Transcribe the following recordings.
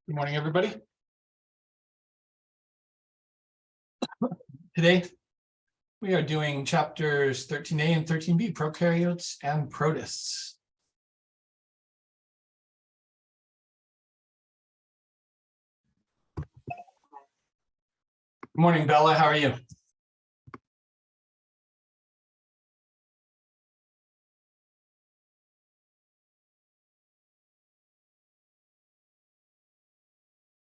Good morning, everybody. Today, we are doing chapters 13a and 13b, prokaryotes and protists. Good morning, Bella. How are you?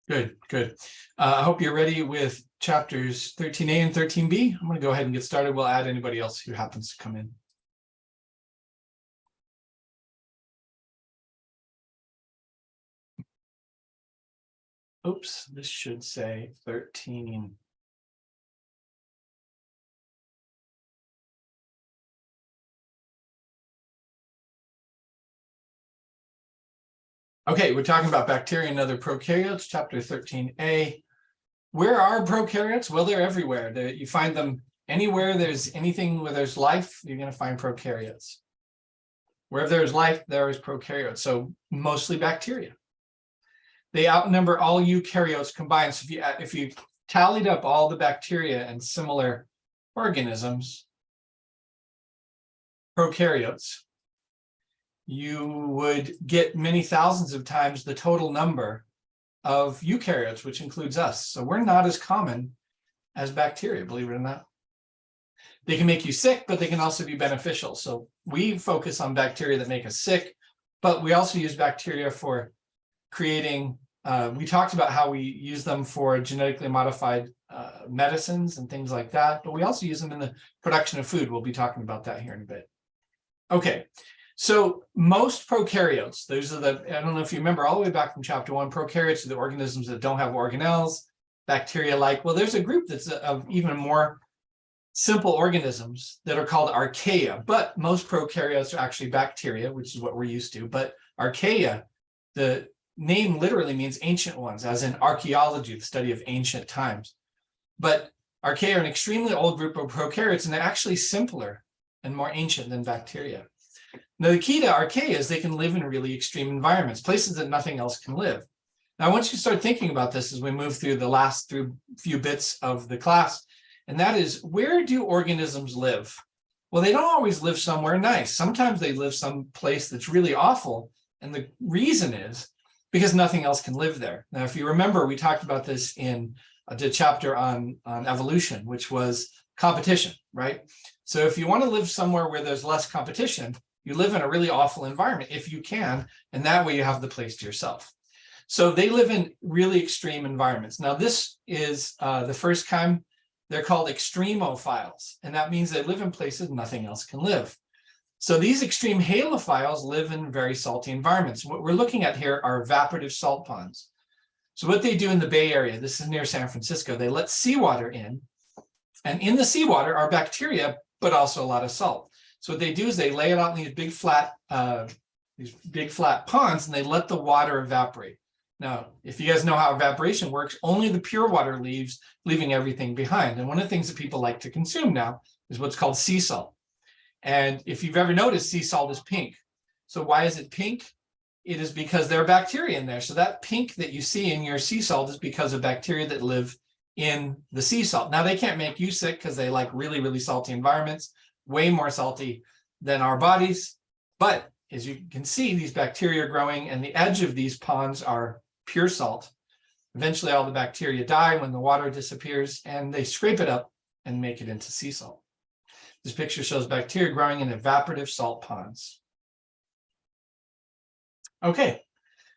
Good, good. I hope you're ready with chapters 13a and 13b. I'm going to go ahead and get started. We'll add anybody else who happens to come in. Oops, this should say 13. Okay, we're talking about bacteria and other prokaryotes, chapter 13a. Where are prokaryotes? Well, they're everywhere. You find them anywhere there's anything where there's life, you're going to find prokaryotes. Wherever there's life, there is prokaryotes. So mostly bacteria. They outnumber all eukaryotes combined. So if you tallied up all the bacteria and similar organisms, prokaryotes, you would get many thousands of times the total number of eukaryotes, which includes us. So we're not as common as bacteria, believe it or not. They can make you sick, but they can also be beneficial. So we focus on bacteria that make us sick, but we also use bacteria for creating, we talked about how we use them for genetically modified medicines and things like that, but we also use them in the production of food. We'll be talking about that here in a bit. Okay. So most prokaryotes, those are I don't know if you remember all the way back from chapter 1, prokaryotes are the organisms that don't have organelles, bacteria-like. Well, there's a group that's of even more simple organisms that are called archaea, but most prokaryotes are actually bacteria, which is what we're used to. But archaea, the name literally means ancient ones, as in archaeology, the study of ancient times. But archaea are an extremely old group of prokaryotes, and they're actually simpler and more ancient than bacteria. Now, the key to archaea is they can live in really extreme environments, places that nothing else can live. Now, once you start thinking about this as we move through the last few bits of the class, and that is, where do organisms live? Well, they don't always live somewhere nice. Sometimes they live someplace that's really awful. And the reason is because nothing else can live there. Now, if you remember, we talked about this in the chapter on evolution, which was competition, right? So if you want to live somewhere where there's less competition, you live in a really awful environment if you can, and that way you have the place to yourself. So they live in really extreme environments. Now, this is the first time they're called extremophiles, and that means they live in places nothing else can live. So these extreme halophiles live in very salty environments. What we're looking at here are evaporative salt ponds. So what they do in the Bay Area, this is near San Francisco, they let seawater in, and in the seawater are bacteria, but also a lot of salt. So what they do is they lay it out in these big flat ponds, and they let the water evaporate. Now, if you guys know how evaporation works, only the pure water leaves, leaving everything behind. And one of the things that people like to consume now is what's called sea salt. And if you've ever noticed, sea salt is pink. So why is it pink? It is because there are bacteria in there. So that pink that you see in your sea salt is because of bacteria that live in the sea salt. Now, they can't make you sick because they like really, really salty environments, way more salty than our bodies. But as you can see, these bacteria are growing, and the edge of these ponds are pure salt. Eventually, all the bacteria die when the water disappears, and they scrape it up and make it into sea salt. This picture shows bacteria growing in evaporative salt ponds. Okay,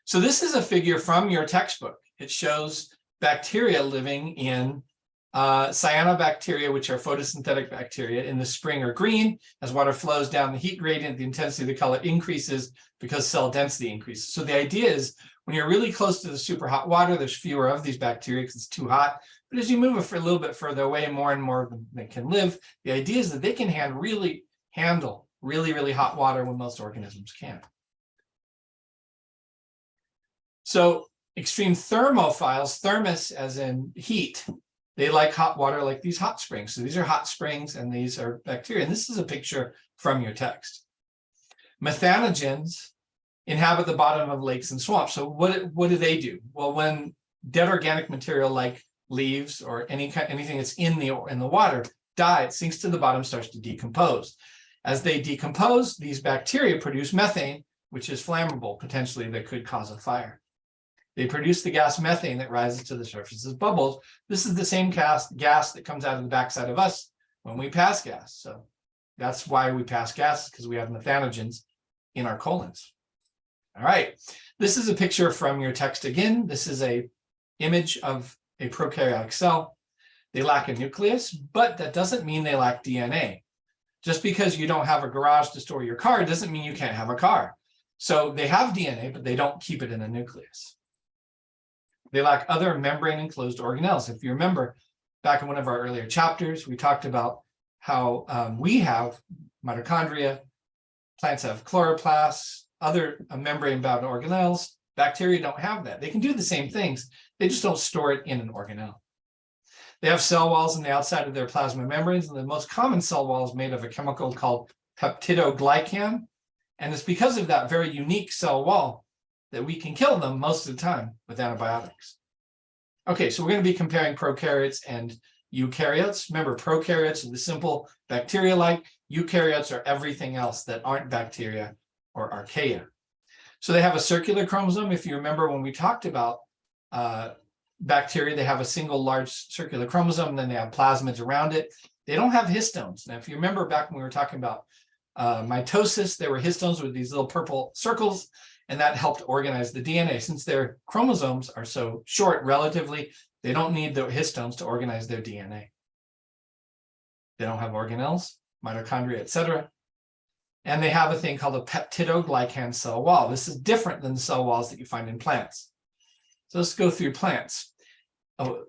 so this is a figure from your textbook. It shows bacteria living in cyanobacteria, which are photosynthetic bacteria, in the spring are green. As water flows down the heat gradient, the intensity of the color increases because cell density increases. So the idea is when you're really close to the super hot water, there's fewer of these bacteria because it's too hot. But as you move a little bit further away, more and more of them that can live. The idea is that they can handle really hot water when most organisms can't. So extreme thermophiles, thermos as in heat, they like hot water like these hot springs. So these are hot springs, and these are bacteria. And this is a picture from your text. Methanogens inhabit the bottom of lakes and swamps. So what do they do? Well, when dead organic material like leaves or anything that's in the water die, it sinks to the bottom, starts to decompose. As they decompose, these bacteria produce methane, which is flammable, potentially that could cause a fire. They produce the gas methane that rises to the surface as bubbles. This is the same gas that comes out of the backside of us when we pass gas. So that's why we pass gas, because we have methanogens in our colons. All right, this is a picture from your text again. This is an image of a prokaryotic cell. They lack a nucleus, but that doesn't mean they lack DNA. Just because you don't have a garage to store your car doesn't mean you can't have a car. So they have DNA, but they don't keep it in a nucleus. They lack other membrane-enclosed organelles. If you remember, back in one of our earlier chapters, we talked about how we have mitochondria, plants have chloroplasts, other membrane-bound organelles. Bacteria don't have that. They can do the same things. They just don't store it in an organelle. They have cell walls on the outside of their plasma membranes, and the most common cell wall is made of a chemical called peptidoglycan. And it's because of that very unique cell wall that we can kill them most of the time with antibiotics. Okay, so we're going to be comparing prokaryotes and eukaryotes. Remember, prokaryotes are the simple bacteria-like. Eukaryotes are everything else that aren't bacteria or archaea. So they have a circular chromosome. If you remember when we talked about bacteria, they have a single large circular chromosome, and then they have plasmids around it. They don't have histones. Now, if you remember back when we were talking about mitosis, there were histones with these little purple circles, and that helped organize the DNA. Since their chromosomes are so short relatively, they don't need the histones to organize their DNA. They don't have organelles, mitochondria, etc. And they have a thing called a peptidoglycan cell wall. This is different than the cell walls that you find in plants. So let's go through plants. Oh,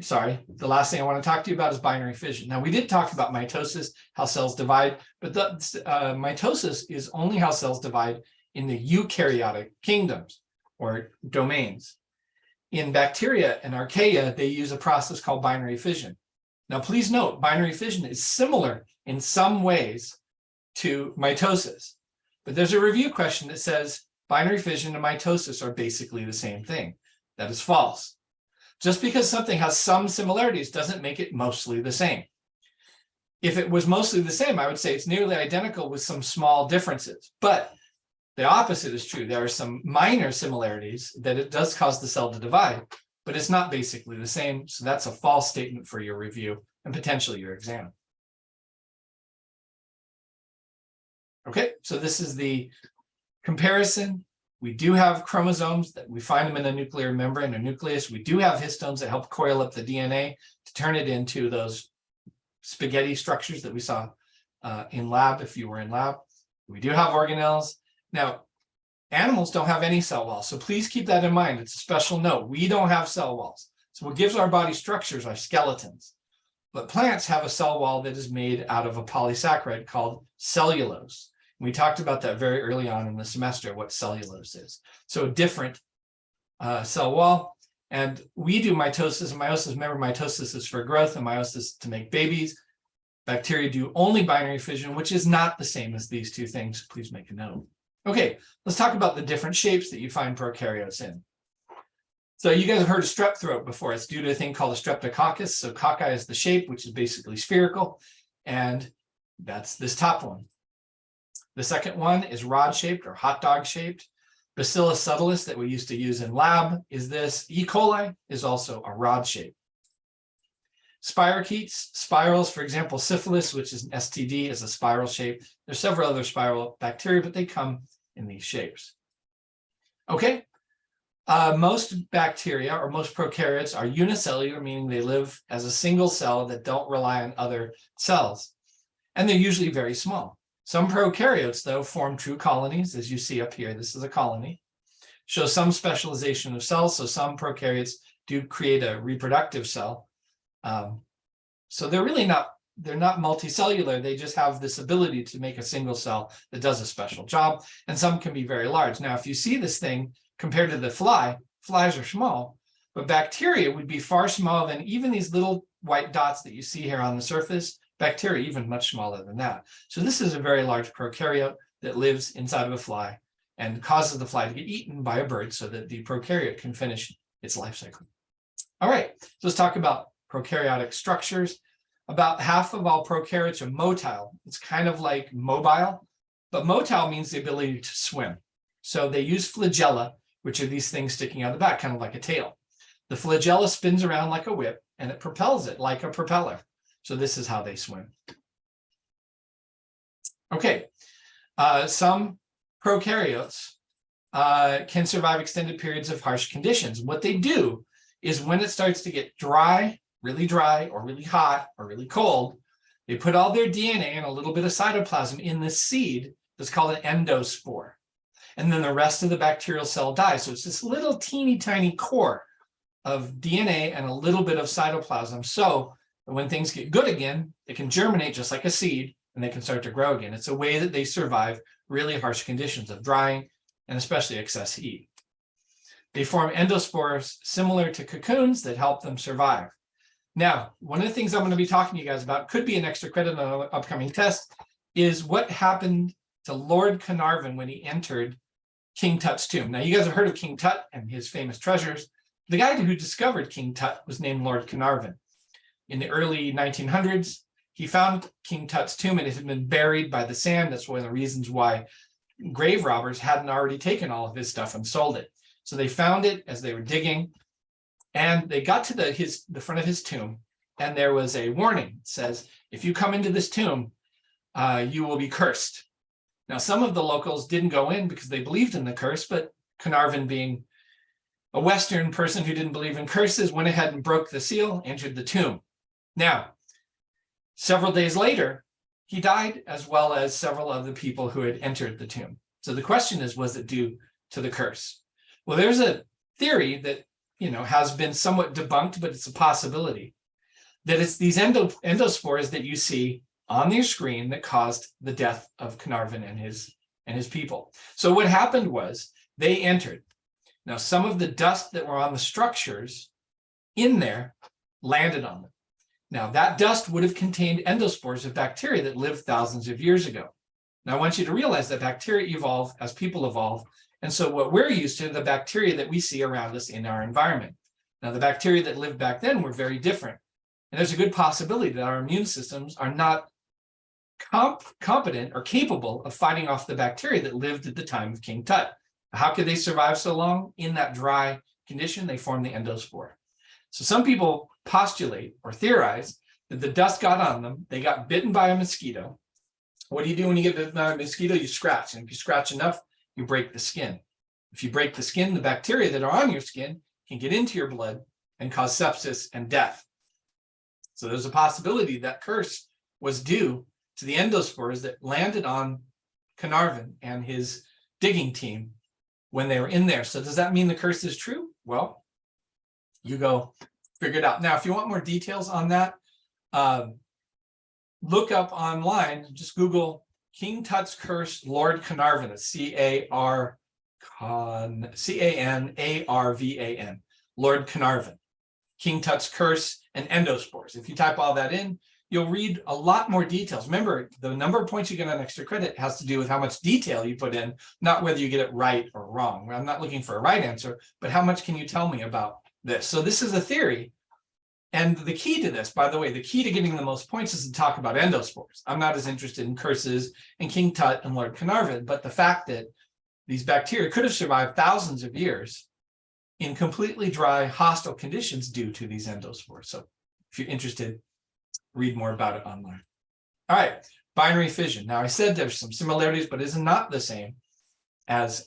sorry. The last thing I want to talk to you about is binary fission. Now, we did talk about mitosis, how cells divide, but mitosis is only how cells divide in the eukaryotic kingdoms or domains. In bacteria and archaea, they use a process called binary fission. Now, please note, binary fission is similar in some ways to mitosis, but there's a review question that says binary fission and mitosis are basically the same thing. That is false. Just because something has some similarities doesn't make it mostly the same. If it was mostly the same, I would say it's nearly identical with some small differences, but the opposite is true. There are some minor similarities that it does cause the cell to divide, but it's not basically the same. So that's a false statement for your review and potentially your exam. Okay, so this is the comparison. We do have chromosomes that we find them in a nuclear membrane or nucleus. We do have histones that help coil up the DNA to turn it into those spaghetti structures that we saw in lab if you were in lab. We do have organelles. Now, animals don't have any cell walls, so please keep that in mind. It's a special note. We don't have cell walls. So what gives our body structures are skeletons. But plants have a cell wall that is made out of a polysaccharide called cellulose. We talked about that very early on in the semester, what cellulose is. So a different cell wall. And we do mitosis and meiosis. Remember, mitosis is for growth and meiosis to make babies. Bacteria do only binary fission, which is not the same as these two things. Please make a note. Okay, let's talk about the different shapes that you find prokaryotes in. So you guys have heard of strep throat before. It's due to a thing called a streptococcus. So cocci is the shape, which is basically spherical. And that's this top one. The second one is rod-shaped or hot dog-shaped. Bacillus subtilis that we used to use in lab is this. E. coli is also a rod shape. Spirochetes, spirals, for example, syphilis, which is an STD, is a spiral shape. There's several other spiral bacteria, but they come in these shapes. Okay, most bacteria or most prokaryotes are unicellular, meaning they live as a single cell that don't rely on other cells. And they're usually very small. Some prokaryotes, though, form true colonies, as you see up here. This is a colony. Show some specialization of cells, so some prokaryotes do create a reproductive cell. So they're really not multicellular. They just have this ability to make a single cell that does a special job, and some can be very large. Now, if you see this thing compared to the fly, flies are small, but bacteria would be far smaller than even these little white dots that you see here on the surface. Bacteria even much smaller than that. So this is a very large prokaryote that lives inside of a fly and causes the fly to get eaten by a bird so that the prokaryote can finish its life cycle. All right, so let's talk about prokaryotic structures. About half of all prokaryotes are motile. It's kind of like mobile, but motile means the ability to swim. So they use flagella, which are these things sticking out of the back, kind of like a tail. The flagella spins around like a whip and it propels it like a propeller. So this is how they swim. Okay, some prokaryotes can survive extended periods of harsh conditions. What they do is when it starts to get dry, or really hot, or really cold, they put all their DNA and a little bit of cytoplasm in the seed that's called an endospore. And then the rest of the bacterial cell dies. So it's this little teeny tiny core of DNA and a little bit of cytoplasm. So when things get good again, they can germinate just like a seed and they can start to grow again. It's a way that they survive really harsh conditions of drying and especially excess heat. They form endospores similar to cocoons that help them survive. Now, one of the things I'm going to be talking to you guys about, could be an extra credit on an upcoming test, is what happened to Lord Carnarvon when he entered King Tut's tomb. Now, you guys have heard of King Tut and his famous treasures. The guy who discovered King Tut was named Lord Carnarvon. In the early 1900s, he found King Tut's tomb and it had been buried by the sand. That's one of the reasons why grave robbers hadn't already taken all of his stuff and sold it. So they found it as they were digging, and they got to the front of his tomb, and there was a warning. It says, if you come into this tomb, you will be cursed. Now, some of the locals didn't go in because they believed in the curse, but Carnarvon, being a Western person who didn't believe in curses, went ahead and broke the seal, entered the tomb. Now, several days later, he died, as well as several other people who had entered the tomb. So the question is, was it due to the curse? Well, there's a theory that, has been somewhat debunked, but it's a possibility, that it's these endospores that you see on your screen that caused the death of Carnarvon and his people. So what happened was they entered. Now, some of the dust that were on the structures in there landed on them. Now, that dust would have contained endospores of bacteria that lived thousands of years ago. Now, I want you to realize that bacteria evolve as people evolve. And so what we're used to, the bacteria that we see around us in our environment. Now, the bacteria that lived back then were very different. And there's a good possibility that our immune systems are not competent or capable of fighting off the bacteria that lived at the time of King Tut. How could they survive so long? In that dry condition, they formed the endospore. So some people postulate or theorize that the dust got on them, they got bitten by a mosquito. What do you do when you get bitten by a mosquito? You scratch, and if you scratch enough, you break the skin. If you break the skin, the bacteria that are on your skin can get into your blood and cause sepsis and death. So there's a possibility that curse was due to the endospores that landed on Carnarvon and his digging team when they were in there. So does that mean the curse is true? Well, you go figure it out. Now, if you want more details on that, look up online, just Google King Tut's Curse, Lord Carnarvon. It's C-A-N-A-R-V-A-N, Lord Carnarvon. King Tut's Curse and endospores. If you type all that in, you'll read a lot more details. Remember, the number of points you get on extra credit has to do with how much detail you put in, not whether you get it right or wrong. I'm not looking for a right answer, but how much can you tell me about this? So this is a theory. And the key to this, by the way, the key to getting the most points is to talk about endospores. I'm not as interested in curses and King Tut and Lord Carnarvon, but the fact that these bacteria could have survived thousands of years in completely dry, hostile conditions due to these endospores. So if you're interested, read more about it online. All right, binary fission. Now, I said there's some similarities, but it's not the same as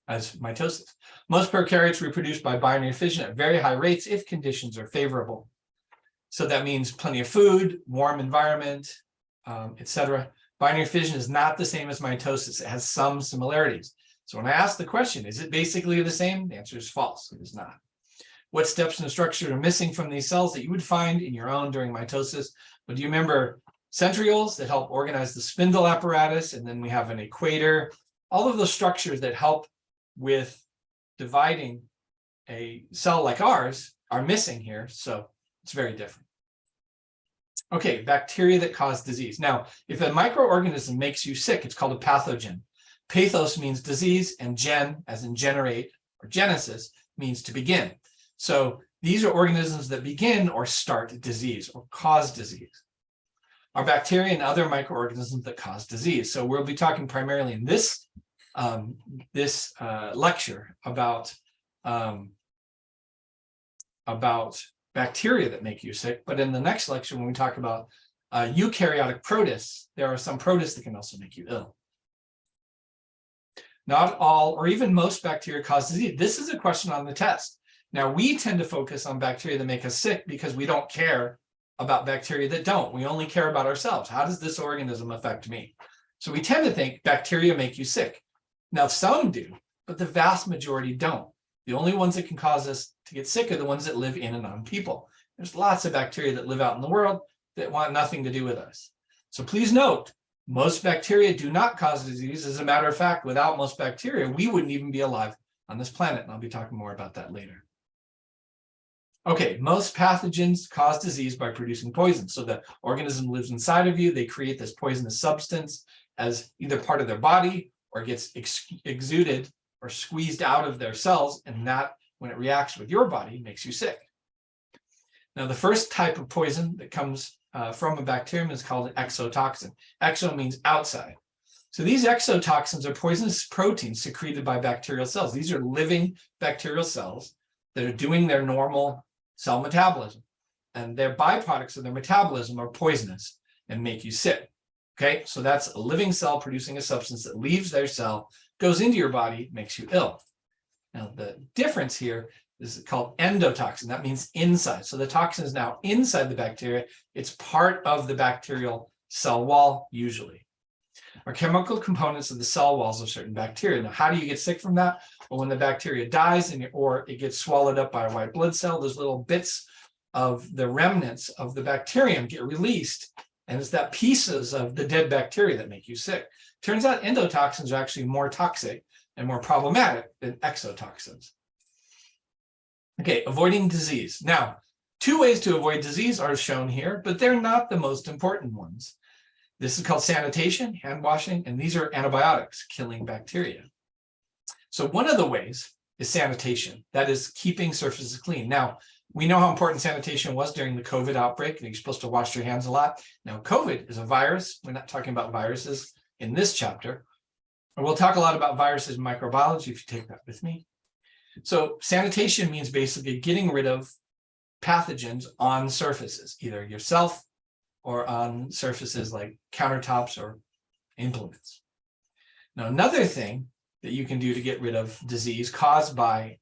mitosis. Most prokaryotes reproduce by binary fission at very high rates if conditions are favorable. So that means plenty of food, warm environment, etc. Binary fission is not the same as mitosis. It has some similarities. So when I ask the question, is it basically the same? The answer is false. It is not. What steps in the structure are missing from these cells that you would find in your own during mitosis? But do you remember centrioles that help organize the spindle apparatus? And then we have an equator. All of those structures that help with dividing a cell like ours are missing here. So it's very different. Okay, bacteria that cause disease. Now, if a microorganism makes you sick, it's called a pathogen. Pathos means disease, and gen, as in generate or genesis, means to begin. So these are organisms that begin or start disease or cause disease. Are bacteria and other microorganisms that cause disease. So we'll be talking primarily in this lecture about bacteria that make you sick. But in the next lecture, when we talk about eukaryotic protists, there are some protists that can also make you ill. Not all, or even most bacteria cause disease. This is a question on the test. Now, we tend to focus on bacteria that make us sick because we don't care about bacteria that don't. We only care about ourselves. How does this organism affect me? So we tend to think bacteria make you sick. Now, some do, but the vast majority don't. The only ones that can cause us to get sick are the ones that live in and on people. There's lots of bacteria that live out in the world that want nothing to do with us. So please note, most bacteria do not cause disease. As a matter of fact, without most bacteria, we wouldn't even be alive on this planet. And I'll be talking more about that later. Okay, most pathogens cause disease by producing poison. So the organism lives inside of you. They create this poisonous substance as either part of their body or gets exuded or squeezed out of their cells. And that, when it reacts with your body, makes you sick. Now, the first type of poison that comes from a bacterium is called an exotoxin. Exo means outside. So these exotoxins are poisonous proteins secreted by bacterial cells. These are living bacterial cells that are doing their normal cell metabolism, and their byproducts of their metabolism are poisonous and make you sick. Okay, so that's a living cell producing a substance that leaves their cell, goes into your body, makes you ill. Now, the difference here is called endotoxin. That means inside. So the toxin is now inside the bacteria. It's part of the bacterial cell wall, usually. Are chemical components of the cell walls of certain bacteria. Now, how do you get sick from that? Well, when the bacteria dies or it gets swallowed up by a white blood cell, those little bits of the remnants of the bacterium get released, and it's that pieces of the dead bacteria that make you sick. Turns out endotoxins are actually more toxic and more problematic than exotoxins. Okay, avoiding disease. Now, two ways to avoid disease are shown here, but they're not the most important ones. This is called sanitation, hand washing, and these are antibiotics killing bacteria. So one of the ways is sanitation, that is keeping surfaces clean. Now, we know how important sanitation was during the COVID outbreak, and you're supposed to wash your hands a lot. Now, COVID is a virus. We're not talking about viruses in this chapter. And we'll talk a lot about viruses and microbiology if you take that with me. So sanitation means basically getting rid of pathogens on surfaces, either yourself or on surfaces like countertops or implements. Now, another thing that you can do to get rid of disease caused by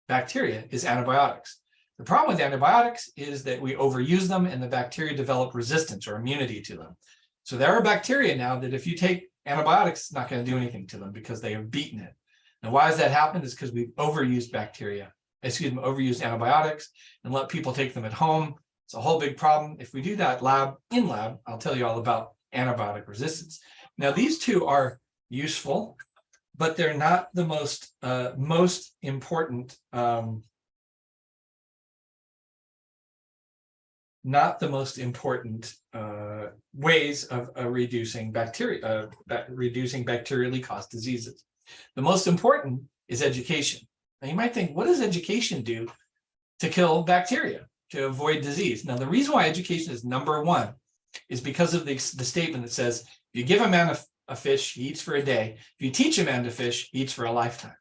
bacteria is antibiotics. The problem with antibiotics is that we overuse them and the bacteria develop resistance or immunity to them. So there are bacteria now that if you take antibiotics, it's not going to do anything to them because they have beaten it. Now, why has that happened? It's because we've overused overused antibiotics and let people take them at home. It's a whole big problem. If we do that in lab, I'll tell you all about antibiotic resistance. Now, these two are useful, but they're not the most important ways of reducing bacterially caused diseases. The most important is education. Now, you might think, what does education do to kill bacteria, to avoid disease? Now, the reason why education is number one is because of the statement that says, if you give a man a fish, he eats for a day. If you teach a man to fish, he eats for a lifetime.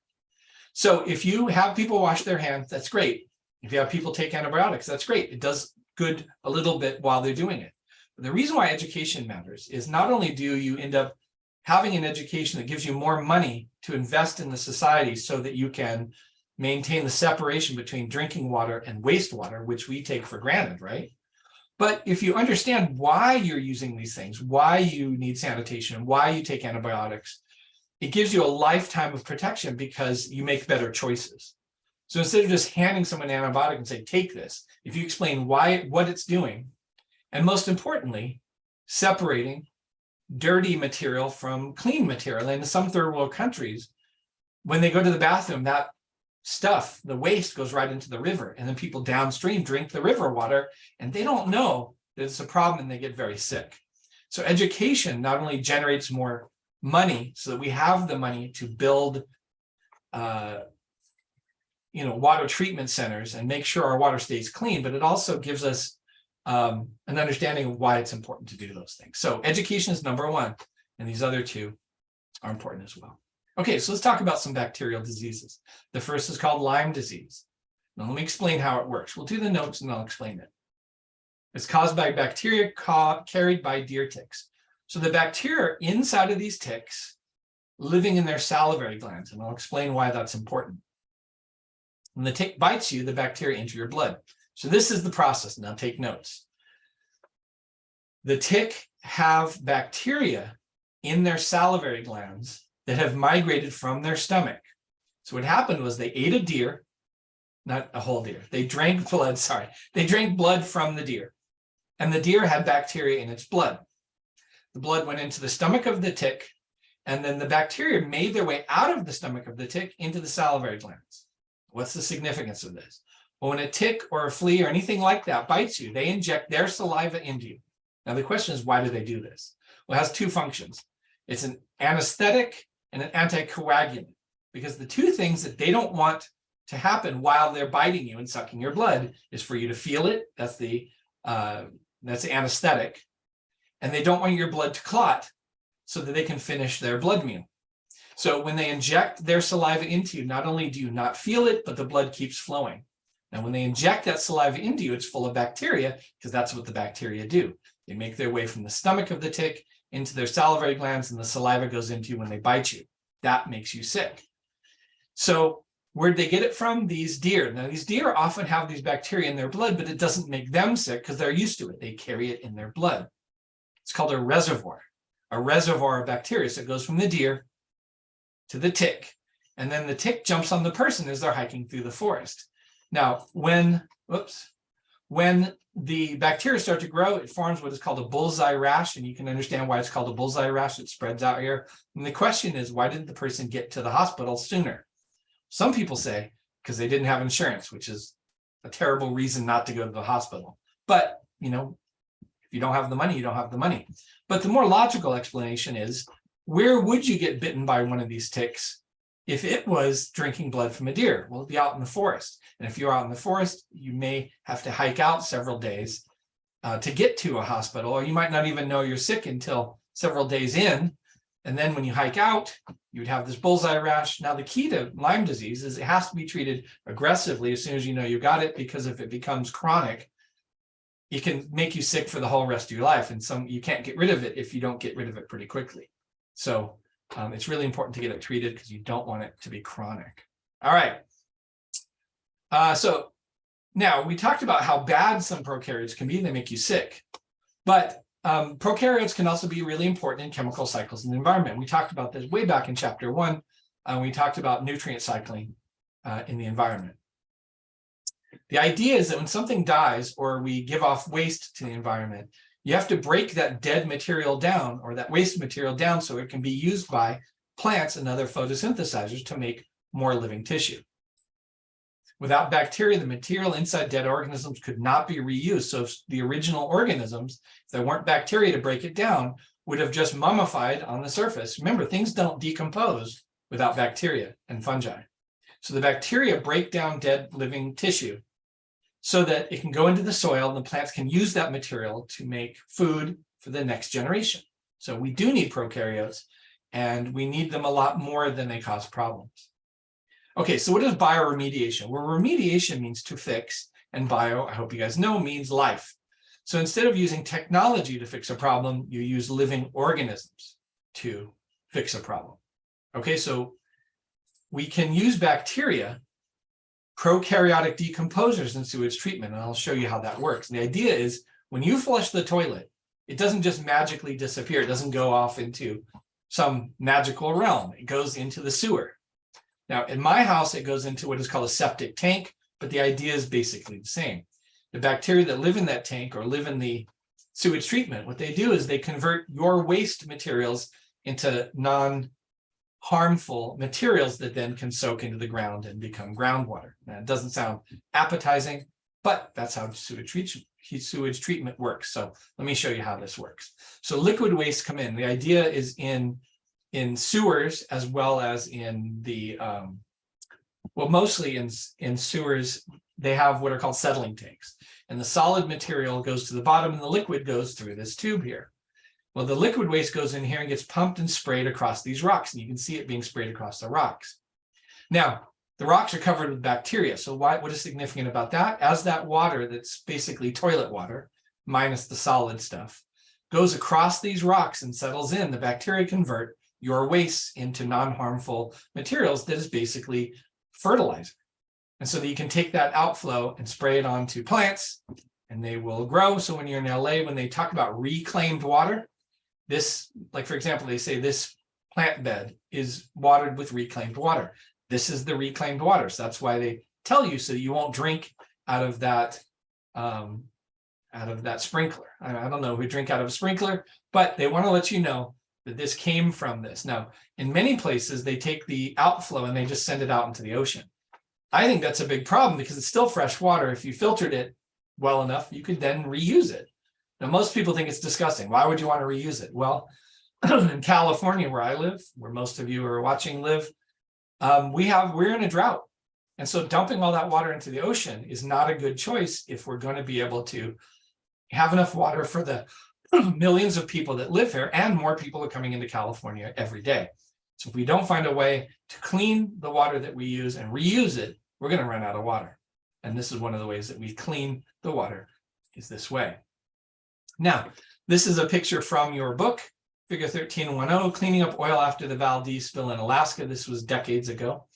So if you have people wash their hands, that's great. If you have people take antibiotics, that's great. It does good a little bit while they're doing it. But the reason why education matters is not only do you end up having an education that gives you more money to invest in the society so that you can maintain the separation between drinking water and wastewater, which we take for granted, right? But if you understand why you're using these things, why you need sanitation, why you take antibiotics, it gives you a lifetime of protection because you make better choices. So instead of just handing someone an antibiotic and say, take this, if you explain what it's doing, and most importantly, separating dirty material from clean material. And in some third world countries, when they go to the bathroom, that stuff, the waste, goes right into the river, and then people downstream drink the river water, and they don't know that it's a problem, and they get very sick. So education not only generates more money so that we have the money to build water treatment centers and make sure our water stays clean, but it also gives us an understanding of why it's important to do those things. So education is number one, and these other two are important as well. Okay, so let's talk about some bacterial diseases. The first is called Lyme disease. Now let me explain how it works. We'll do the notes and I'll explain it. It's caused by bacteria carried by deer ticks. So the bacteria inside of these ticks living in their salivary glands, and I'll explain why that's important. When the tick bites you, the bacteria enter your blood. So this is the process. Now take notes. The tick have bacteria in their salivary glands that have migrated from their stomach. So what happened was they ate a deer, not a whole deer. They drank blood, They drank blood from the deer. And the deer had bacteria in its blood. The blood went into the stomach of the tick, and then the bacteria made their way out of the stomach of the tick into the salivary glands. What's the significance of this? Well, when a tick or a flea or anything like that bites you, they inject their saliva into you. Now, the question is, why do they do this? Well, it has two functions. It's an anesthetic and an anticoagulant, because the two things that they don't want to happen while they're biting you and sucking your blood is for you to feel it. That's the anesthetic. And they don't want your blood to clot so that they can finish their blood meal. So when they inject their saliva into you, not only do you not feel it, but the blood keeps flowing. Now, when they inject that saliva into you, it's full of bacteria, because that's what the bacteria do. They make their way from the stomach of the tick into their salivary glands, and the saliva goes into you when they bite you. That makes you sick. So where'd they get it from? These deer. Now, these deer often have these bacteria in their blood, but it doesn't make them sick because they're used to it. They carry it in their blood. It's called a reservoir of bacteria. So it goes from the deer to the tick, and then the tick jumps on the person as they're hiking through the forest. Now, when the bacteria start to grow, it forms what is called a bullseye rash, and you can understand why it's called a bullseye rash. It spreads out here. And the question is, why didn't the person get to the hospital sooner? Some people say because they didn't have insurance, which is a terrible reason not to go to the hospital. But, if you don't have the money, you don't have the money. But the more logical explanation is, where would you get bitten by one of these ticks if it was drinking blood from a deer? Well, it'd be out in the forest. And if you're out in the forest, you may have to hike out several days to get to a hospital, or you might not even know you're sick until several days in. And then when you hike out, you would have this bullseye rash. Now, the key to Lyme disease is it has to be treated aggressively as soon as you know you got it, because if it becomes chronic, it can make you sick for the whole rest of your life. And you can't get rid of it if you don't get rid of it pretty quickly. So it's really important to get it treated because you don't want it to be chronic. All right. So now we talked about how bad some prokaryotes can be. They make you sick. But prokaryotes can also be really important in chemical cycles in the environment. We talked about this way back in chapter 1. We talked about nutrient cycling in the environment. The idea is that when something dies or we give off waste to the environment, you have to break that dead material down, or that waste material down, so it can be used by plants and other photosynthesizers to make more living tissue. Without bacteria, the material inside dead organisms could not be reused. So if the original organisms, if there weren't bacteria to break it down, would have just mummified on the surface. Remember, things don't decompose without bacteria and fungi. So the bacteria break down dead living tissue so that it can go into the soil and the plants can use that material to make food for the next generation. So we do need prokaryotes, and we need them a lot more than they cause problems. Okay, so what is bioremediation? Well, remediation means to fix, and bio, I hope you guys know, means life. So instead of using technology to fix a problem, you use living organisms to fix a problem. Okay, so we can use bacteria, prokaryotic decomposers, in sewage treatment, and I'll show you how that works. And the idea is, when you flush the toilet, it doesn't just magically disappear. It doesn't go off into some magical realm. It goes into the sewer. Now, in my house, it goes into what is called a septic tank, but the idea is basically the same. The bacteria that live in that tank or live in the sewage treatment, what they do is they convert your waste materials into non-harmful materials that then can soak into the ground and become groundwater. Now, it doesn't sound appetizing, but that's how sewage treatment works. So let me show you how this works. So liquid waste come in. The idea is in in sewers as well as in the, well, mostly in sewers, they have what are called settling tanks. And the solid material goes to the bottom and the liquid goes through this tube here. Well, the liquid waste goes in here and gets pumped and sprayed across these rocks. And you can see it being sprayed across the rocks. Now, the rocks are covered with bacteria. So what is significant about that? As that water that's basically toilet water, minus the solid stuff, goes across these rocks and settles in, the bacteria convert your waste into non-harmful materials that is basically fertilizer. And so that you can take that outflow and spray it onto plants and they will grow. So when you're in LA, when they talk about reclaimed water, this, like for example, they say this plant bed is watered with reclaimed water. This is the reclaimed water. So that's why they tell you, so you won't drink out of that sprinkler. I don't know who drink out of a sprinkler, but they want to let you know that this came from this. Now, in many places, they take the outflow and they just send it out into the ocean. I think that's a big problem because it's still fresh water. If you filtered it well enough, you could then reuse it. Now, most people think it's disgusting. Why would you want to reuse it? Well, in California, where I live, where most of you who are watching live, we're in a drought. And so dumping all that water into the ocean is not a good choice if we're going to be able to have enough water for the millions of people that live here, and more people are coming into California every day. So if we don't find a way to clean the water that we use and reuse it, we're going to run out of water. And this is one of the ways that we clean the water, is this way. Now, this is a picture from your book, Figure 1310, Cleaning Up Oil After the Valdez Spill in Alaska. This was decades ago.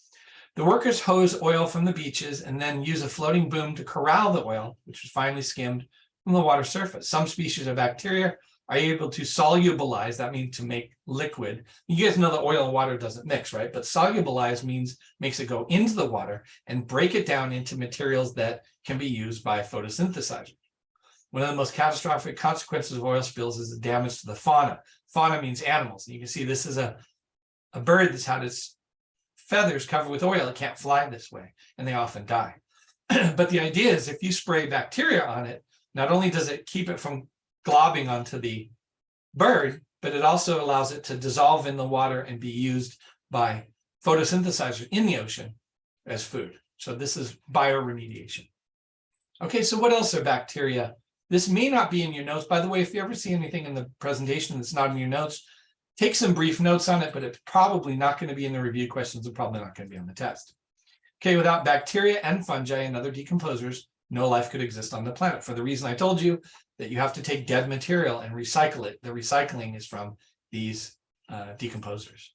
The workers hose oil from the beaches and then use a floating boom to corral the oil, which was finally skimmed from the water surface. Some species of bacteria are able to solubilize, that means to make liquid. You guys know that oil and water doesn't mix, right? But solubilize means makes it go into the water and break it down into materials that can be used by photosynthesizers. One of the most catastrophic consequences of oil spills is the damage to the fauna. Fauna means animals. And you can see this is a bird that's had its feathers covered with oil. It can't fly this way, and they often die. But the idea is if you spray bacteria on it, not only does it keep it from globbing onto the bird, but it also allows it to dissolve in the water and be used by photosynthesizers in the ocean as food. So this is bioremediation. Okay, so what else are bacteria? This may not be in your notes. By the way, if you ever see anything in the presentation that's not in your notes, take some brief notes on it, but it's probably not going to be in the review questions and probably not going to be on the test. Okay, without bacteria and fungi and other decomposers, no life could exist on the planet, for the reason I told you, that you have to take dead material and recycle it. The recycling is from these decomposers.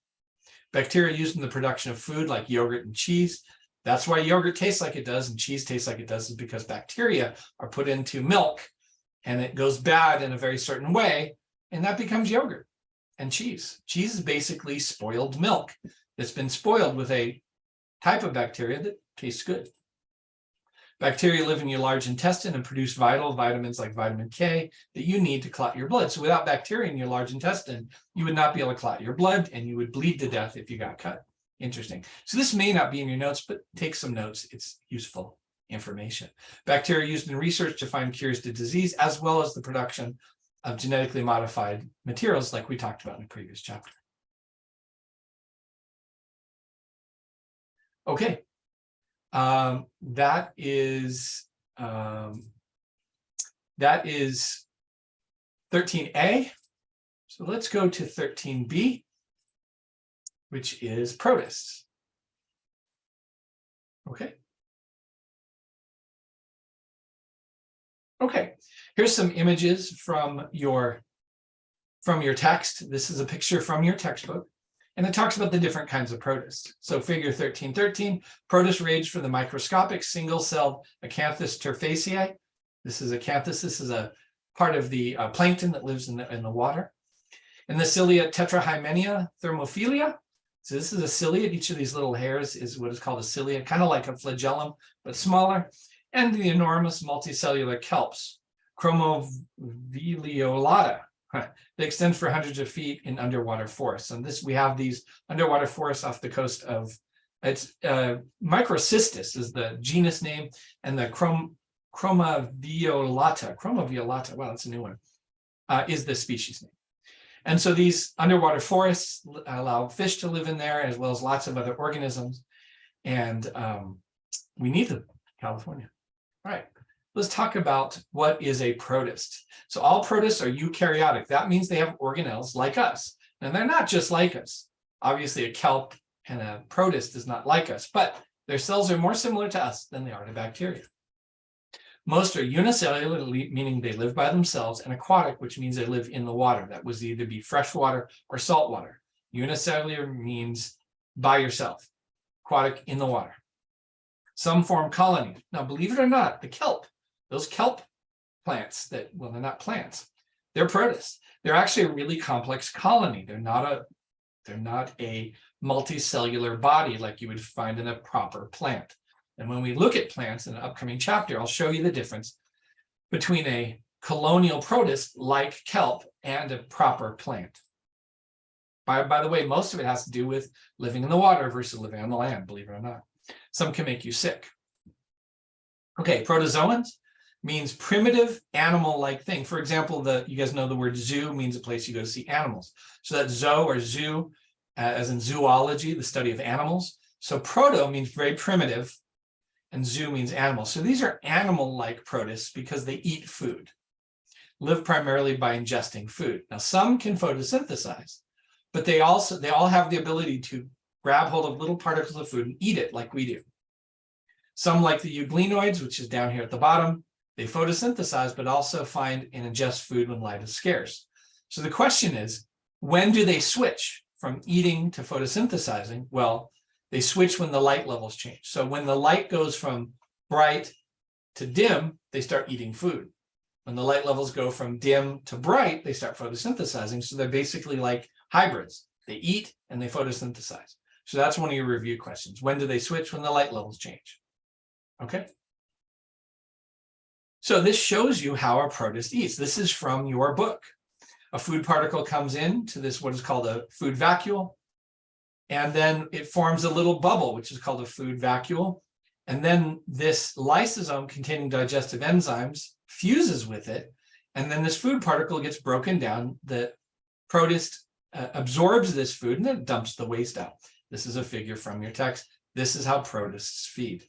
Bacteria used in the production of food like yogurt and cheese. That's why yogurt tastes like it does and cheese tastes like it does, is because bacteria are put into milk and it goes bad in a very certain way, and that becomes yogurt and cheese. Cheese is basically spoiled milk that's been spoiled with a type of bacteria that tastes good. Bacteria live in your large intestine and produce vital vitamins like vitamin K that you need to clot your blood. So without bacteria in your large intestine, you would not be able to clot your blood and you would bleed to death if you got cut. Interesting. So this may not be in your notes, but take some notes. It's useful information. Bacteria used in research to find cures to disease, as well as the production of genetically modified materials like we talked about in the previous chapter. Okay. That is 13A. So let's go to 13B, which is protists. Okay. Okay, here's some images from your text. This is a picture from your textbook, and it talks about the different kinds of protists. So figure 1313, protists range from the microscopic single-celled Acanthus terfaceae. This is acanthus. This is a part of the plankton that lives in the water. And the cilia tetrahymenia thermophilia. So this is a cilia. Each of these little hairs is what is called a cilia, kind of like a flagellum, but smaller. And the enormous multicellular kelps, chromoviliolata, that extends for hundreds of feet in underwater forests. And this, we have these underwater forests off the coast of, it's Microcystis is the genus name, and the chromoviolata, wow, that's a new one, is the species name. And so these underwater forests allow fish to live in there, as well as lots of other organisms. And we need them in California. All right, let's talk about what is a protist. So all protists are eukaryotic. That means they have organelles like us. And they're not just like us. Obviously, a kelp and a protist is not like us, but their cells are more similar to us than they are to bacteria. Most are unicellular, meaning they live by themselves, and aquatic, which means they live in the water. That would either be fresh water or salt water. Unicellular means by yourself, aquatic, in the water. Some form colonies. Now, believe it or not, the kelp, those kelp plants that, well, they're not plants, they're protists. They're actually a really complex colony. They're not a multicellular body like you would find in a proper plant. And when we look at plants in an upcoming chapter, I'll show you the difference between a colonial protist like kelp and a proper plant. By the way, most of it has to do with living in the water versus living on the land, believe it or not. Some can make you sick. Okay, protozoans means primitive animal-like thing. For example, you guys know the word zoo means a place you go to see animals. So that's zoo or zoo, as in zoology, the study of animals. So proto means very primitive, and zoo means animal. So these are animal-like protists because they eat food, live primarily by ingesting food. Now, some can photosynthesize, but they all have the ability to grab hold of little particles of food and eat it like we do. Some, like the euglenoids, which is down here at the bottom, they photosynthesize, but also find and ingest food when light is scarce. So the question is, when do they switch from eating to photosynthesizing? Well, they switch when the light levels change. So when the light goes from bright to dim, they start eating food. When the light levels go from dim to bright, they start photosynthesizing. So they're basically like hybrids. They eat and they photosynthesize. So that's one of your review questions. When do they switch? When the light levels change. Okay. So this shows you how a protist eats. This is from your book. A food particle comes into this, what is called a food vacuole. And then it forms a little bubble, which is called a food vacuole. And then this lysosome containing digestive enzymes fuses with it. And then this food particle gets broken down. The protist absorbs this food and then dumps the waste out. This is a figure from your text. This is how protists feed.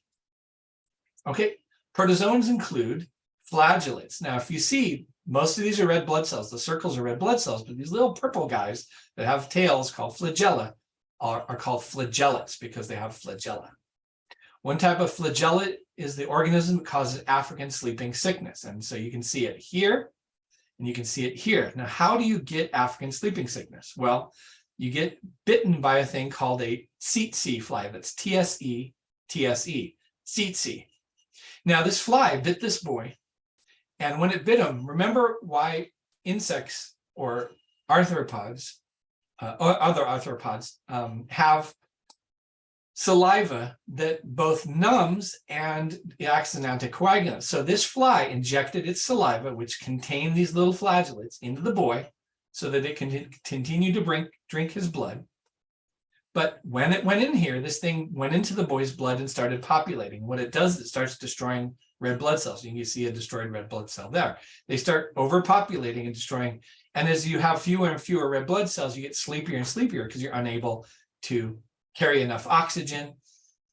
Okay, protozoans include flagellates. Now, if you see, most of these are red blood cells. The circles are red blood cells, but these little purple guys that have tails called flagella are called flagellates because they have flagella. One type of flagellate is the organism that causes African sleeping sickness. And so you can see it here and you can see it here. Now, how do you get African sleeping sickness? Well, you get bitten by a thing called a tsetse fly. That's T-S-E, T-S-E, tsetse. Now, this fly bit this boy. And when it bit him, remember why insects or arthropods, other arthropods, have saliva that both numbs and acts as an anticoagulant. So this fly injected its saliva, which contained these little flagellates, into the boy so that it can continue to drink his blood. But when it went in here, this thing went into the boy's blood and started populating. What it does, it starts destroying red blood cells. You can see a destroyed red blood cell there. They start overpopulating and destroying. And as you have fewer and fewer red blood cells, you get sleepier and sleepier because you're unable to carry enough oxygen.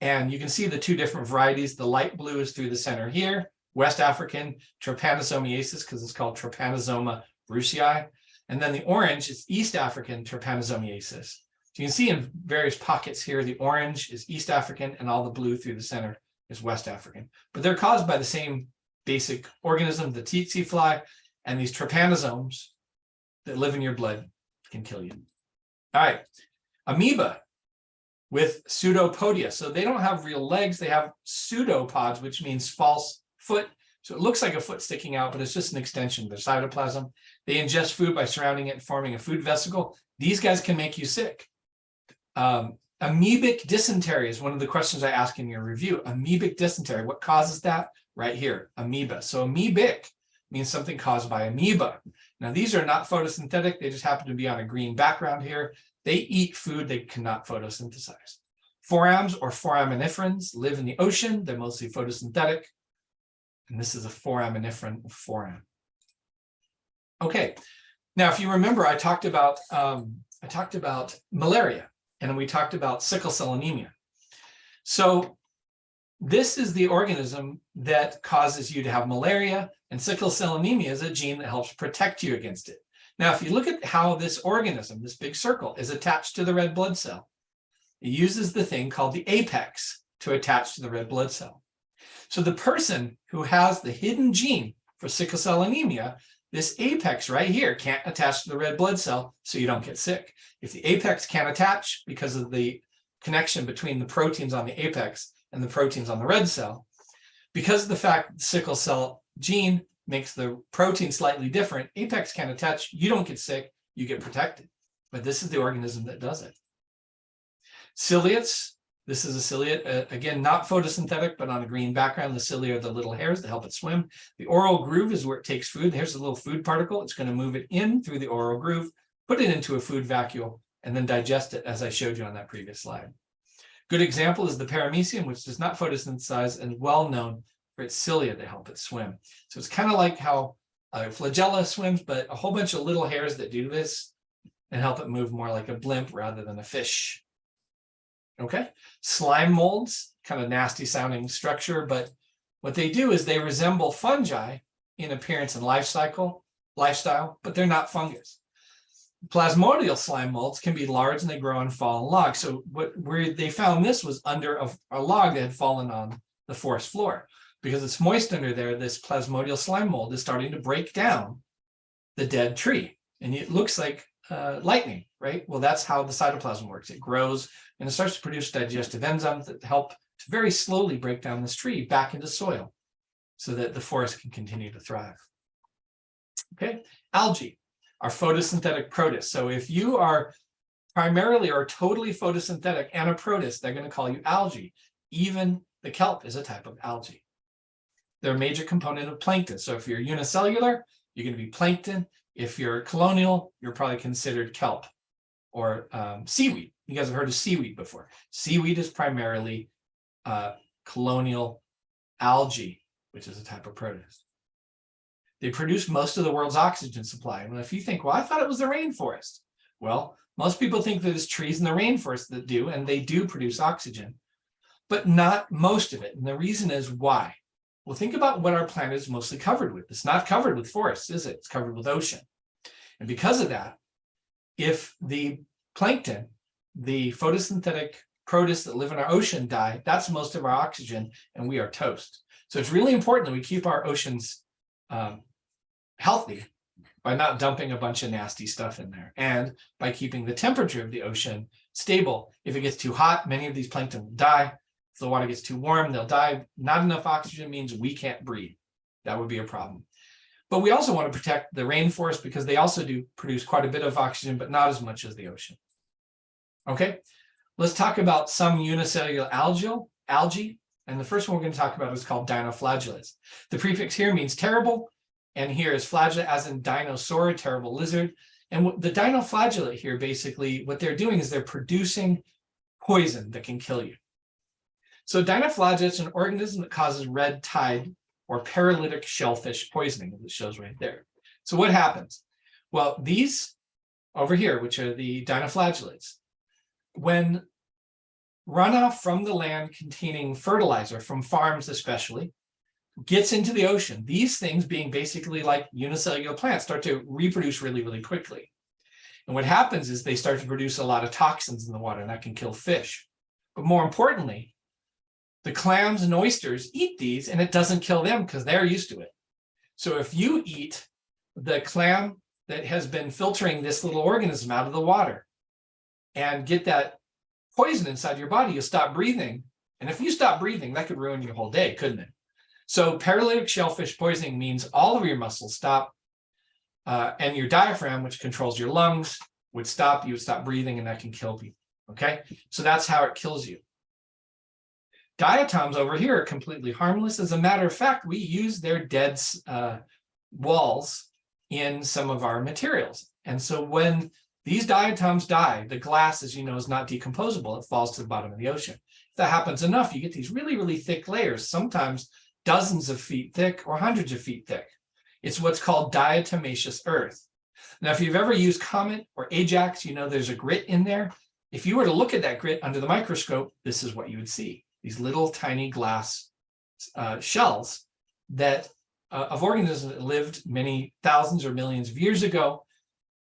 And you can see the two different varieties. The light blue is through the center here, West African trypanosomiasis, because it's called Trypanosoma brucei. And then the orange is East African trypanosomiasis. So you can see in various pockets here, the orange is East African and all the blue through the center is West African. But they're caused by the same basic organism, the tsetse fly, and these trypanosomes that live in your blood can kill you. All right, amoeba with pseudopodia. So they don't have real legs, they have pseudopods, which means false foot. So it looks like a foot sticking out, but it's just an extension of their cytoplasm. They ingest food by surrounding it and forming a food vesicle. These guys can make you sick. Amoebic dysentery is one of the questions I ask in your review. Amoebic dysentery, what causes that? Right here, amoeba. So amoebic means something caused by amoeba. Now, these are not photosynthetic. They just happen to be on a green background here. They eat food they cannot photosynthesize. Forams or foraminiferans live in the ocean. They're mostly photosynthetic. And this is a foraminiferan foram. Okay, Now, if you remember, I talked about malaria, and we talked about sickle cell anemia. So this is the organism that causes you to have malaria, and sickle cell anemia is a gene that helps protect you against it. Now, if you look at how this organism, this big circle, is attached to the red blood cell, it uses the thing called the apex to attach to the red blood cell. So the person who has the hidden gene for sickle cell anemia, this apex right here can't attach to the red blood cell, so you don't get sick. If the apex can't attach because of the connection between the proteins on the apex and the proteins on the red cell, because of the fact that the sickle cell gene makes the protein slightly different, apex can't attach, you don't get sick, you get protected. But this is the organism that does it. Ciliates, this is a ciliate, again, not photosynthetic, but on a green background. The cilia are the little hairs that help it swim. The oral groove is where it takes food. Here's a little food particle. It's going to move it in through the oral groove, put it into a food vacuole, and then digest it, as I showed you on that previous slide. Good example is the paramecium, which does not photosynthesize and well known for its cilia that help it swim. So it's kind of like how flagella swims, but a whole bunch of little hairs that do this and help it move more like a blimp rather than a fish. Okay, slime molds, kind of nasty sounding structure, but what they do is they resemble fungi in appearance and lifestyle, but they're not fungus. Plasmodial slime molds can be large and they grow on fallen logs. So where they found this was under a log that had fallen on the forest floor. Because it's moist under there, this plasmodial slime mold is starting to break down the dead tree. And it looks like lightning, right? Well, that's how the cytoplasm works. It grows and it starts to produce digestive enzymes that help to very slowly break down this tree back into soil so that the forest can continue to thrive. Okay, algae are photosynthetic protists. So if you are primarily or totally photosynthetic and a protist, they're going to call you algae. Even the kelp is a type of algae. They're a major component of plankton. So if you're unicellular, you're going to be plankton. If you're colonial, you're probably considered kelp or seaweed. You guys have heard of seaweed before. Seaweed is primarily colonial algae, which is a type of protist. They produce most of the world's oxygen supply. And if you think, well, I thought it was the rainforest. Well, most people think that it's trees in the rainforest that do, and they do produce oxygen, but not most of it. And the reason is why? Well, think about what our planet is mostly covered with. It's not covered with forests, is it? It's covered with ocean. And because of that, if the plankton, the photosynthetic protists that live in our ocean die, that's most of our oxygen, and we are toast. So it's really important that we keep our oceans healthy by not dumping a bunch of nasty stuff in there, and by keeping the temperature of the ocean stable. If it gets too hot, many of these plankton will die. If the water gets too warm, they'll die. Not enough oxygen means we can't breathe. That would be a problem. But we also want to protect the rainforest because they also do produce quite a bit of oxygen, but not as much as the ocean. Okay, let's talk about some unicellular algae. And the first one we're going to talk about is called dinoflagellates. The prefix here means terrible, and here is flagella as in dinosaur, terrible lizard. And the dinoflagellate here, basically, what they're doing is they're producing poison that can kill you. So dinoflagellate is an organism that causes red tide or paralytic shellfish poisoning, as it shows right there. So what happens? Well, these over here, which are the dinoflagellates, when runoff from the land containing fertilizer from farms especially gets into the ocean, these things, being basically like unicellular plants, start to reproduce really, really quickly. And what happens is they start to produce a lot of toxins in the water, and that can kill fish. But more importantly, the clams and oysters eat these, and it doesn't kill them because they're used to it. So if you eat the clam that has been filtering this little organism out of the water and get that poison inside your body, you'll stop breathing. And if you stop breathing, that could ruin your whole day, couldn't it? So paralytic shellfish poisoning means all of your muscles stop, and your diaphragm, which controls your lungs, would stop. You would stop breathing, and that can kill people. Okay, so that's how it kills you. Diatoms over here are completely harmless. As a matter of fact, we use their dead walls in some of our materials. And so when these diatoms die, the glass, as you know, is not decomposable. It falls to the bottom of the ocean. If that happens enough, you get these really, really thick layers, sometimes dozens of feet thick or hundreds of feet thick. It's what's called diatomaceous earth. Now, if you've ever used Comet or Ajax, you know there's a grit in there. If you were to look at that grit under the microscope, this is what you would see. These little tiny glass shells that of organisms that lived many thousands or millions of years ago.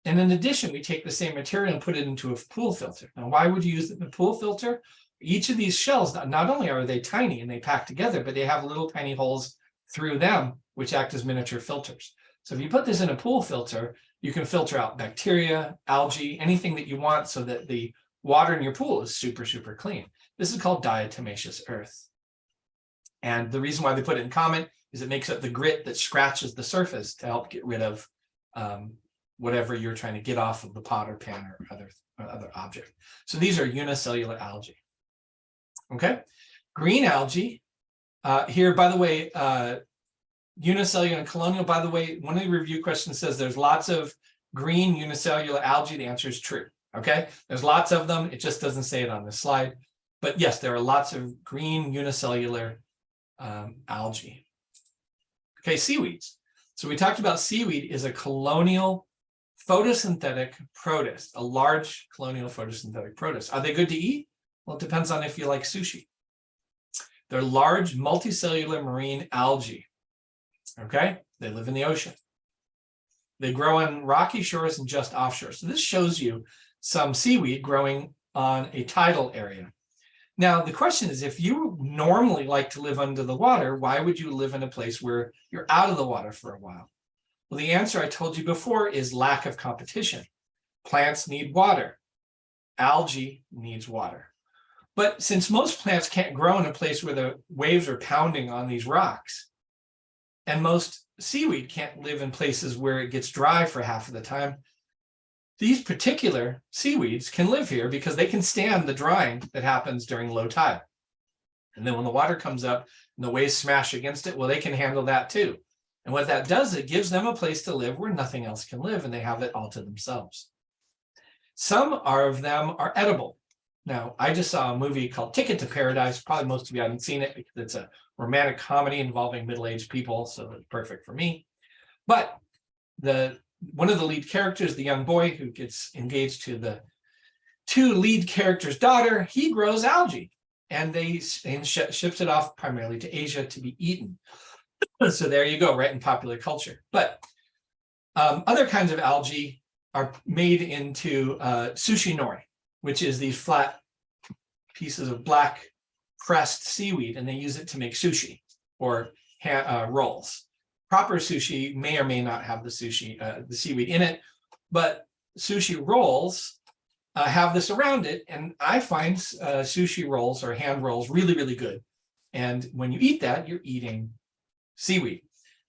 And in addition, we take the same material and put it into a pool filter. Now, why would you use it in a pool filter? Each of these shells, not only are they tiny and they pack together, but they have little tiny holes through them, which act as miniature filters. So if you put this in a pool filter, you can filter out bacteria, algae, anything that you want so that the water in your pool is super, super clean. This is called diatomaceous earth. And the reason why they put it in Comet is it makes up the grit that scratches the surface to help get rid of whatever you're trying to get off of the pot or pan or other object. So these are unicellular algae. Okay, green algae. Here, by the way, unicellular and colonial, by the way, one of the review questions says there's lots of green unicellular algae. The answer is true. Okay, there's lots of them. It just doesn't say it on this slide. But yes, there are lots of green unicellular algae. Okay, seaweeds. So we talked about seaweed is a colonial photosynthetic protist, a large colonial photosynthetic protist. Are they good to eat? Well, it depends on if you like sushi. They're large multicellular marine algae. Okay, they live in the ocean. They grow on rocky shores and just offshore. So this shows you some seaweed growing on a tidal area. Now, the question is, if you normally like to live under the water, why would you live in a place where you're out of the water for a while? Well, the answer I told you before is lack of competition. Plants need water. Algae needs water. But since most plants can't grow in a place where the waves are pounding on these rocks, and most seaweed can't live in places where it gets dry for half of the time, these particular seaweeds can live here because they can stand the drying that happens during low tide. And then when the water comes up and the waves smash against it, well, they can handle that too. And what that does, it gives them a place to live where nothing else can live, and they have it all to themselves. Some of them are edible. Now, I just saw a movie called Ticket to Paradise. Probably most of you haven't seen it because it's a romantic comedy involving middle-aged people, so it's perfect for me. But one of the lead characters, the young boy who gets engaged to the two lead characters' daughter, he grows algae, and ships it off primarily to Asia to be eaten. So there you go, right in popular culture. But other kinds of algae are made into sushi nori, which is these flat pieces of black pressed seaweed, and they use it to make sushi or rolls. Proper sushi may or may not have the seaweed in it, but sushi rolls have this around it, and I find sushi rolls or hand rolls really, really good. And when you eat that, you're eating seaweed.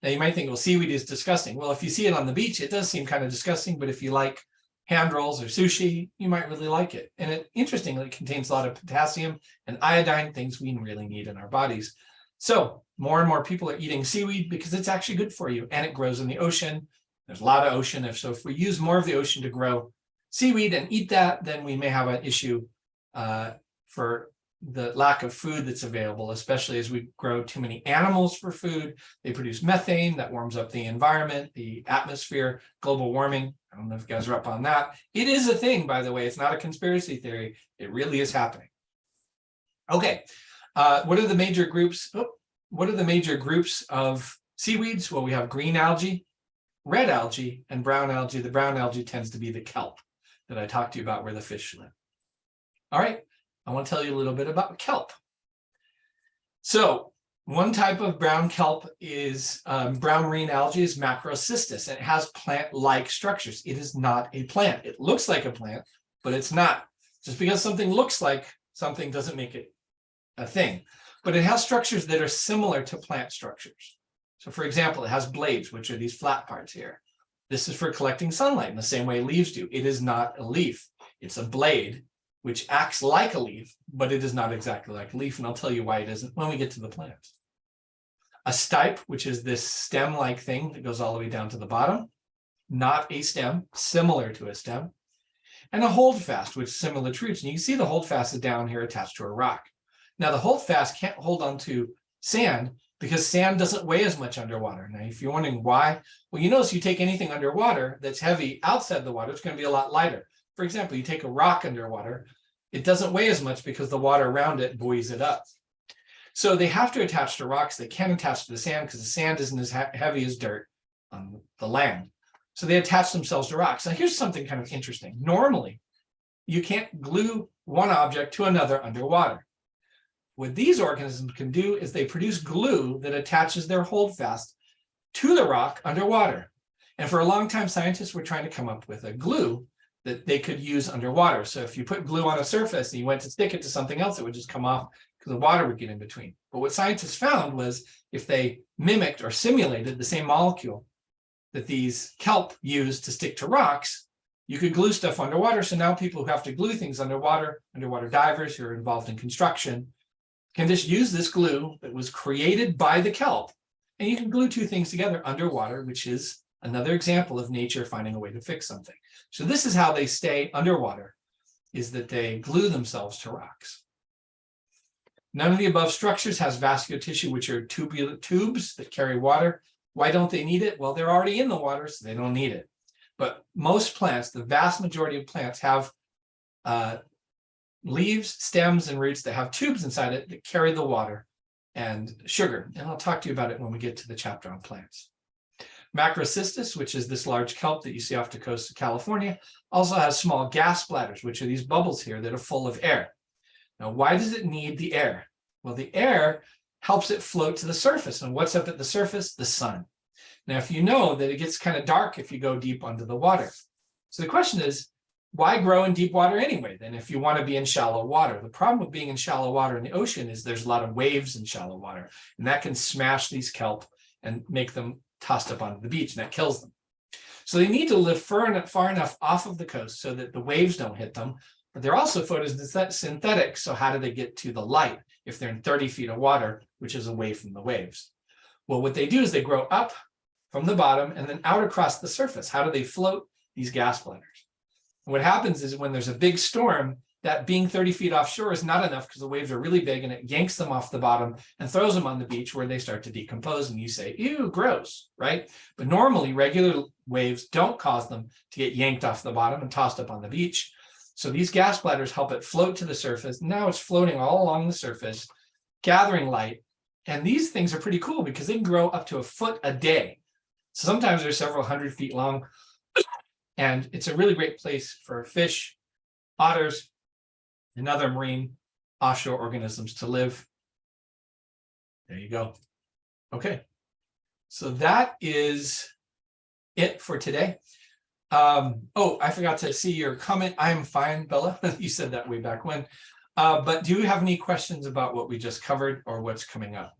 Now you might think, well, seaweed is disgusting. Well, if you see it on the beach, it does seem kind of disgusting, but if you like hand rolls or sushi, you might really like it. And it interestingly contains a lot of potassium and iodine, things we really need in our bodies. So more and more people are eating seaweed because it's actually good for you, and it grows in the ocean. There's a lot of ocean. If we use more of the ocean to grow seaweed and eat that, then we may have an issue for the lack of food that's available, especially as we grow too many animals for food. They produce methane that warms up the environment, the atmosphere, global warming. I don't know if you guys are up on that. It is a thing, by the way. It's not a conspiracy theory. It really is happening. Okay, what are the major groups? What are the major groups of seaweeds? Well, we have green algae, red algae, and brown algae. The brown algae tends to be the kelp that I talked to you about, where the fish live. All right, I want to tell you a little bit about kelp. So one type of brown kelp is brown marine algae is macrocystis, and it has plant-like structures. It is not a plant. It looks like a plant, but it's not. Just because something looks like something doesn't make it a thing. But it has structures that are similar to plant structures. So for example, it has blades, which are these flat parts here. This is for collecting sunlight in the same way leaves do. It is not a leaf. It's a blade, which acts like a leaf, but it is not exactly like a leaf. And I'll tell you why it isn't when we get to the plant. A stipe, which is this stem-like thing that goes all the way down to the bottom. Not a stem, similar to a stem. And a holdfast, which is similar to roots. And you can see the holdfast is down here attached to a rock. Now the holdfast can't hold onto sand, because sand doesn't weigh as much underwater. Now, if you're wondering why, well, you notice you take anything underwater that's heavy outside the water, it's going to be a lot lighter. For example, you take a rock underwater, it doesn't weigh as much because the water around it buoys it up. So they have to attach to rocks. They can't attach to the sand because the sand isn't as heavy as dirt on the land. So they attach themselves to rocks. Now, here's something kind of interesting. Normally, you can't glue one object to another underwater. What these organisms can do is they produce glue that attaches their holdfast to the rock underwater. And for a long time, scientists were trying to come up with a glue that they could use underwater. So if you put glue on a surface and you went to stick it to something else, it would just come off because the water would get in between. But what scientists found was if they mimicked or simulated the same molecule that these kelp use to stick to rocks, you could glue stuff underwater. So now people who have to glue things underwater divers who are involved in construction, can just use this glue that was created by the kelp, and you can glue two things together underwater, which is another example of nature finding a way to fix something. So this is how they stay underwater, is that they glue themselves to rocks. None of the above structures has vascular tissue, which are tubular tubes that carry water. Why don't they need it? Well, they're already in the water, so they don't need it. But most plants, the vast majority of plants have leaves, stems, and roots that have tubes inside it that carry the water and sugar. And I'll talk to you about it when we get to the chapter on plants. Macrocystis, which is this large kelp that you see off the coast of California, also has small gas bladders, which are these bubbles here that are full of air. Now, why does it need the air? Well, the air helps it float to the surface. And what's up at the surface? The sun. Now, if you know that it gets kind of dark if you go deep under the water. So the question is, why grow in deep water anyway, then, if you want to be in shallow water? The problem with being in shallow water in the ocean is there's a lot of waves in shallow water, and that can smash these kelp and make them tossed up onto the beach, and that kills them. So they need to live far enough off of the coast so that the waves don't hit them, but they're also photosynthetic, so how do they get to the light if they're in 30 feet of water, which is away from the waves? Well, what they do is they grow up from the bottom and then out across the surface. How do they float? These gas bladders. What happens is when there's a big storm, that being 30 feet offshore is not enough because the waves are really big and it yanks them off the bottom and throws them on the beach where they start to decompose. And you say, ew, gross, right? But normally regular waves don't cause them to get yanked off the bottom and tossed up on the beach. So these gas bladders help it float to the surface. Now it's floating all along the surface, gathering light. And these things are pretty cool because they can grow up to 1 foot a day. So sometimes they're several hundred feet long. And it's a really great place for fish, otters, and other marine offshore organisms to live. There you go. Okay, so that is it for today. Oh, I forgot to see your comment. I'm fine, Bella. You said that way back when. But do you have any questions about what we just covered or what's coming up?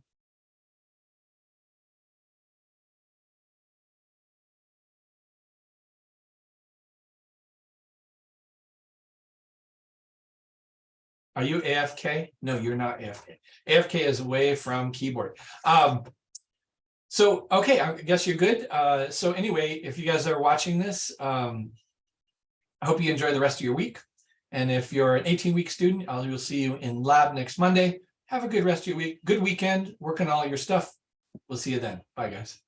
Are you AFK? No, you're not AFK. AFK is away from keyboard. So, okay, I guess you're good. So anyway, if you guys are watching this, I hope you enjoy the rest of your week. And if you're an 18-week student, we'll see you in lab next Monday. Have a good rest of your week. Good weekend. Work on all your stuff. We'll see you then. Bye, guys.